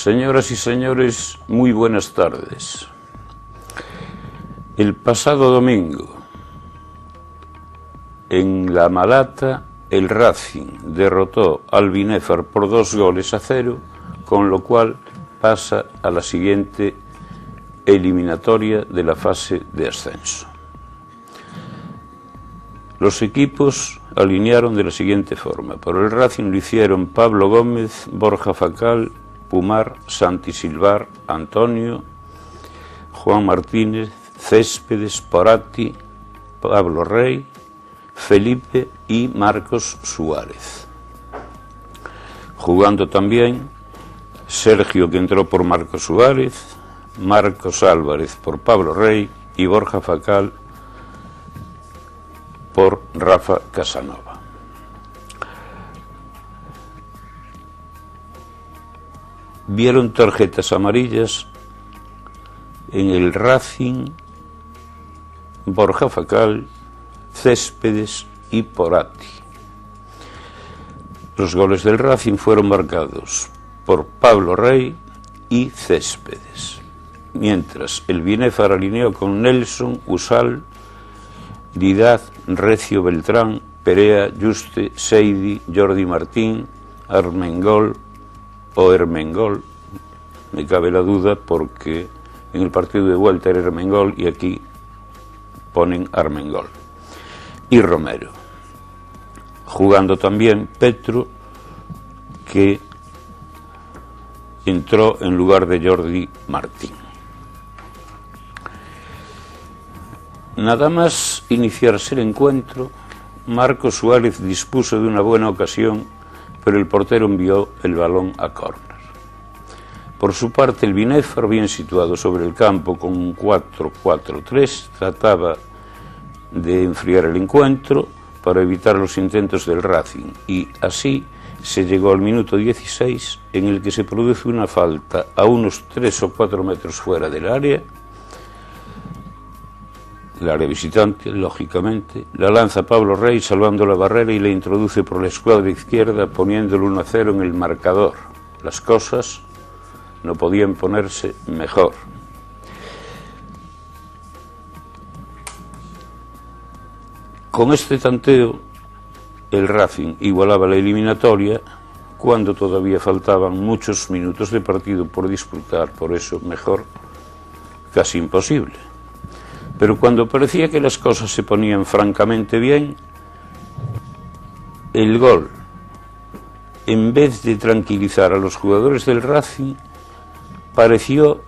Señoras y señores, muy buenas tardes. El pasado domingo, en La Malata, el Racing derrotó al Binéfar por 2-0, con lo cual pasa a la siguiente eliminatoria de la fase de ascenso. Los equipos alinearon de la siguiente forma. Por el Racing lo hicieron Pablo Gómez, Borja Facal, Pumar, Santi Silvar, Antonio, Juan Martínez, Céspedes, Porati, Pablo Rey, Felipe y Marcos Suárez. Jugando también Sergio, que entró por Marcos Suárez, Marcos Álvarez por Pablo Rey y Borja Facal por Rafa Casanova. Vieron tarjetas amarillas en el Racing Borja Facal, Céspedes y Porati. Los goles del Racing fueron marcados por Pablo Rey y Céspedes, mientras el Binéfar alineó con Nelson, Usal, Didaz, Recio, Beltrán, Perea, Juste, Seidi, Jordi Martín, Armengol o Ermengol. Me cabe la duda porque en el partido de vuelta era Ermengol y aquí ponen Armengol. Y Romero. Jugando también Petro, que entró en lugar de Jordi Martín. Nada más iniciarse el encuentro, Marcos Suárez dispuso de una buena ocasión, pero el portero envió el balón a córner. Por su parte, el Binéfar, bien situado sobre el campo con un 4-4-3, trataba de enfriar el encuentro para evitar los intentos del Racing, y así se llegó al minuto 16, en el que se produce una falta a unos 3 o 4 metros fuera del área visitante, lógicamente. La lanza Pablo Rey salvando la barrera y la introduce por la escuadra izquierda, poniéndolo 1-0 en el marcador. Las cosas no podían ponerse mejor. Con este tanteo, el Racing igualaba la eliminatoria cuando todavía faltaban muchos minutos de partido por disputar, por eso mejor casi imposible. Pero cuando parecía que las cosas se ponían francamente bien, el gol, en vez de tranquilizar a los jugadores del Racing, pareció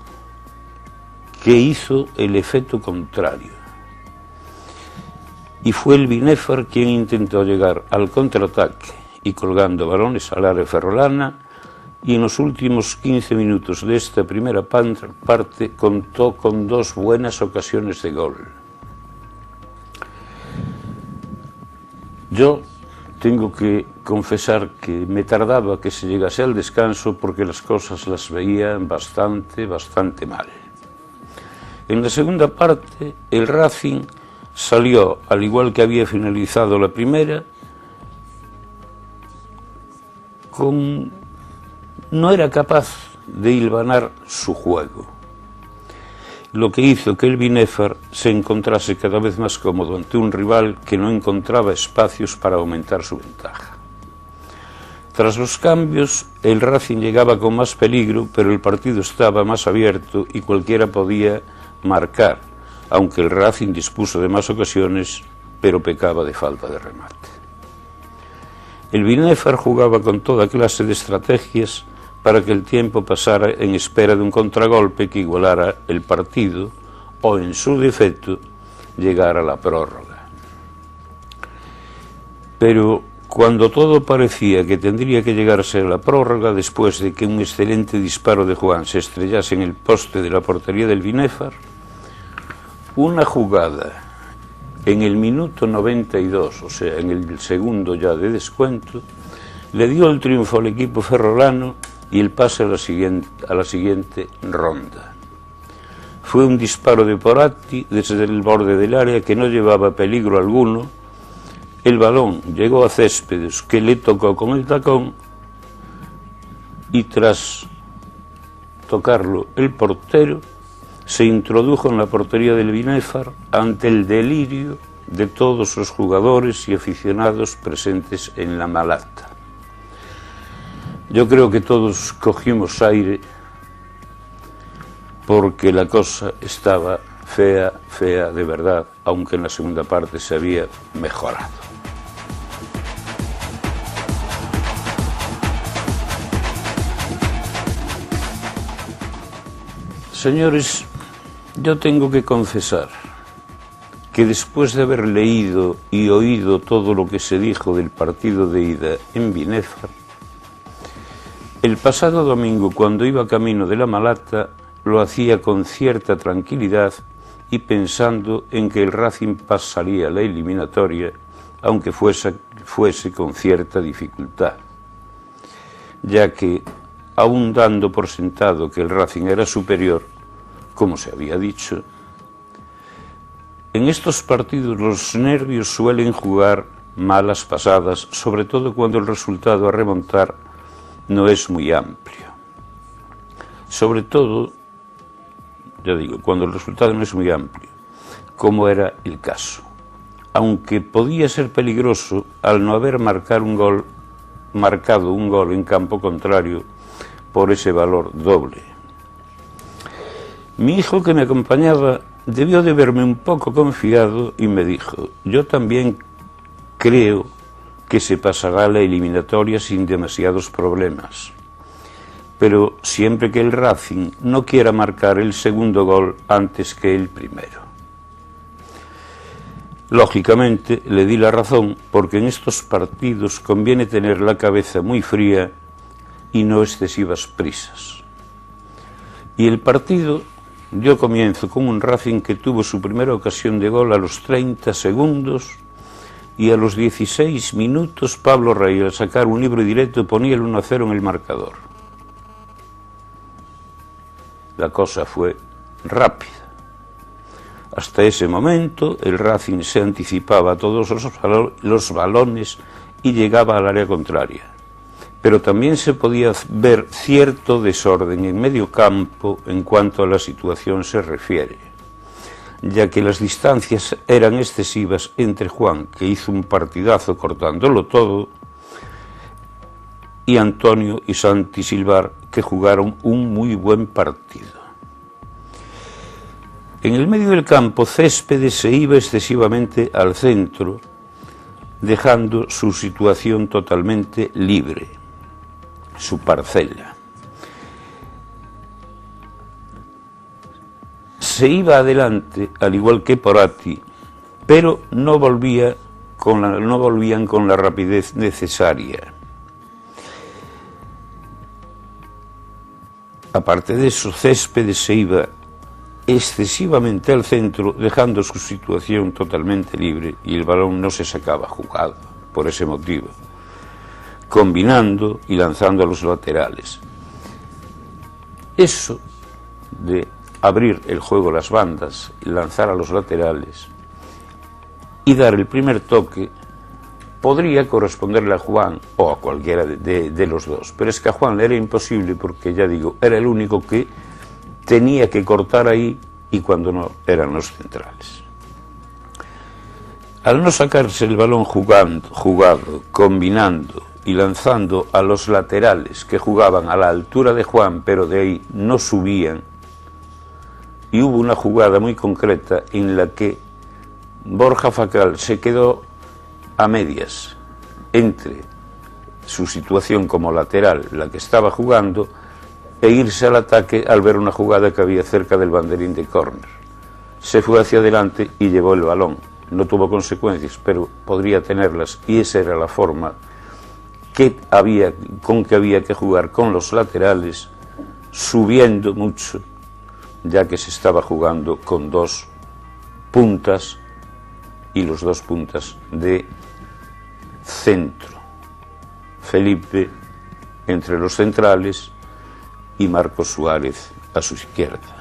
que hizo el efecto contrario. Y fue el Binéfar quien intentó llegar al contraataque y, colgando balones al área ferrolana, y en los últimos 15 minutos de esta primera parte contó con 2 buenas ocasiones de gol. Yo tengo que confesar que me tardaba que se llegase al descanso porque las cosas las veía bastante mal. En la segunda parte, el Racing salió, al igual que había finalizado la primera, no era capaz de hilvanar su juego, lo que hizo que el Binéfar se encontrase cada vez más cómodo ante un rival que no encontraba espacios para aumentar su ventaja. Tras los cambios, el Racing llegaba con más peligro, pero el partido estaba más abierto y cualquiera podía marcar, aunque el Racing dispuso de más ocasiones, pero pecaba de falta de remate. El Binéfar jugaba con toda clase de estrategias para que el tiempo pasara en espera de un contragolpe que igualara el partido o, en su defecto, llegara a la prórroga. Pero cuando todo parecía que tendría que llegarse a la prórroga, después de que un excelente disparo de Juan se estrellase en el poste de la portería del Binéfar, una jugada en el minuto 92, o sea, en el segundo ya de descuento, le dio el triunfo al equipo ferrolano y el pase a la siguiente ronda. Fue un disparo de Porati desde el borde del área que no llevaba peligro alguno. El balón llegó a Céspedes, que le tocó con el tacón, y tras tocarlo el portero, se introdujo en la portería del Binéfar ante el delirio de todos los jugadores y aficionados presentes en la Malata. Yo creo que todos cogimos aire porque la cosa estaba fea, fea de verdad, aunque en la segunda parte se había mejorado. Señores, yo tengo que confesar que después de haber leído y oído todo lo que se dijo del partido de ida en Binéfar, el pasado domingo, cuando iba camino de la Malata, lo hacía con cierta tranquilidad y pensando en que el Racing pasaría la eliminatoria, aunque fuese con cierta dificultad, ya que, aun dando por sentado que el Racing era superior, como se había dicho, en estos partidos los nervios suelen jugar malas pasadas, sobre todo cuando el resultado a remontar no es muy amplio. Sobre todo, ya digo, cuando el resultado no es muy amplio, como era el caso. Aunque podía ser peligroso al no haber marcado un gol en campo contrario por ese valor doble. Mi hijo, que me acompañaba, debió de verme un poco confiado y me dijo: yo también creo que se pasará la eliminatoria sin demasiados problemas, pero siempre que el Racing no quiera marcar el segundo gol antes que el primero. Lógicamente le di la razón, porque en estos partidos conviene tener la cabeza muy fría y no excesivas prisas. Y el partido dio comienzo con un Racing que tuvo su primera ocasión de gol a los 30 segundos y a los 16 minutos Pablo Rey, al sacar un libro directo, ponía el 1-0 en el marcador. La cosa fue rápida. Hasta ese momento el Racing se anticipaba a todos los balones y llegaba al área contraria. Pero también se podía ver cierto desorden en medio campo en cuanto a la situación se refiere, ya que las distancias eran excesivas entre Juan, que hizo un partidazo cortándolo todo, y Antonio y Santi Silvar, que jugaron un muy buen partido. En el medio del campo, Céspedes se iba excesivamente al centro, dejando su situación totalmente libre, su parcela. Se iba adelante, al igual que Porati, pero no volvían con la rapidez necesaria. Aparte de eso, Céspedes se iba excesivamente al centro, dejando su situación totalmente libre, y el balón no se sacaba jugado por ese motivo, combinando y lanzando a los laterales. Eso de abrir el juego a las bandas, lanzar a los laterales y dar el primer toque podría corresponderle a Juan o a cualquiera de los dos, pero es que a Juan le era imposible, porque ya digo, era el único que tenía que cortar ahí, y cuando no, eran los centrales. Al no sacarse el balón jugado, combinando y lanzando a los laterales, que jugaban a la altura de Juan, pero de ahí no subían, y hubo una jugada muy concreta en la que Borja Facal se quedó a medias entre su situación como lateral, la que estaba jugando, e irse al ataque al ver una jugada que había cerca del banderín de córner. Se fue hacia adelante y llevó el balón. No tuvo consecuencias, pero podría tenerlas, y esa era la forma con que había que jugar con los laterales, subiendo mucho, ya que se estaba jugando con dos puntas, y los dos puntas de centro. Felipe entre los centrales y Marcos Suárez a su izquierda.